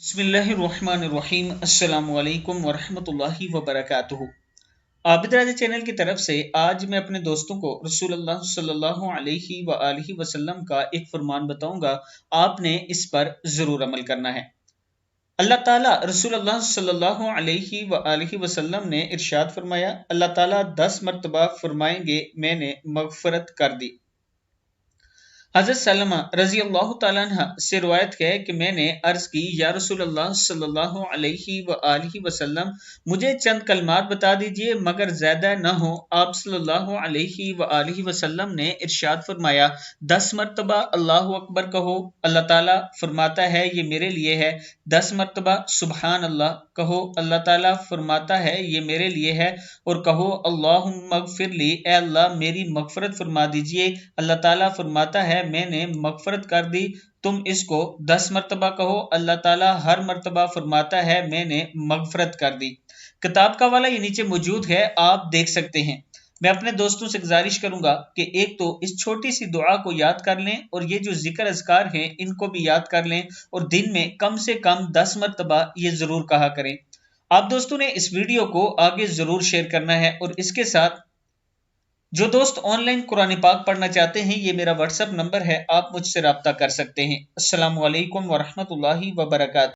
بسم اللہ الرحمن الرحیم۔ السلام علیکم ورحمۃ اللہ وبرکاتہ۔ عابد راجہ چینل کی طرف سے آج میں اپنے دوستوں کو رسول اللہ صلی اللہ علیہ وآلہ وسلم کا ایک فرمان بتاؤں گا، آپ نے اس پر ضرور عمل کرنا ہے۔ اللہ تعالیٰ رسول اللہ صلی اللہ علیہ وآلہ وسلم نے ارشاد فرمایا، اللہ تعالیٰ 10 مرتبہ فرمائیں گے میں نے مغفرت کر دی۔ حضرت سلمہ رضی اللہ تعالیٰ عنہ سے روایت ہے کہ میں نے عرض کی، یا رسول اللہ صلی اللہ علیہ وآلہ وسلم، مجھے چند کلمات بتا دیجئے مگر زیادہ نہ ہو۔ آپ صلی اللہ علیہ وآلہ وسلم نے ارشاد فرمایا، 10 مرتبہ اللہ اکبر کہو، اللہ تعالیٰ فرماتا ہے یہ میرے لیے ہے۔ 10 مرتبہ سبحان اللہ کہو، اللہ تعالیٰ فرماتا ہے یہ میرے لیے ہے۔ اور کہو اللہم اغفر لی، اے اللہ میری مغفرت فرما دیجئے، اللہ تعالیٰ فرماتا ہے میں نے مغفرت کر دی۔ تم اس کو 10 مرتبہ کہو، اللہ تعالیٰ ہر مرتبہ فرماتا ہے میں نے مغفرت کر دی۔ کتاب کا حوالہ یہ نیچے موجود ہے، آپ دیکھ سکتے ہیں۔ میں اپنے دوستوں سے گزارش کروں گا کہ ایک تو اس چھوٹی سی دعا کو یاد کر لیں، اور یہ جو ذکر اذکار ہیں ان کو بھی یاد کر لیں، اور دن میں کم سے کم 10 مرتبہ یہ ضرور کہا کریں۔ آپ دوستوں نے اس ویڈیو کو آگے ضرور شیئر کرنا ہے، اور اس کے ساتھ جو دوست آن لائن قرآن پاک پڑھنا چاہتے ہیں یہ میرا واٹس ایپ نمبر ہے، آپ مجھ سے رابطہ کر سکتے ہیں۔ السلام علیکم ورحمۃ اللہ وبرکاتہ۔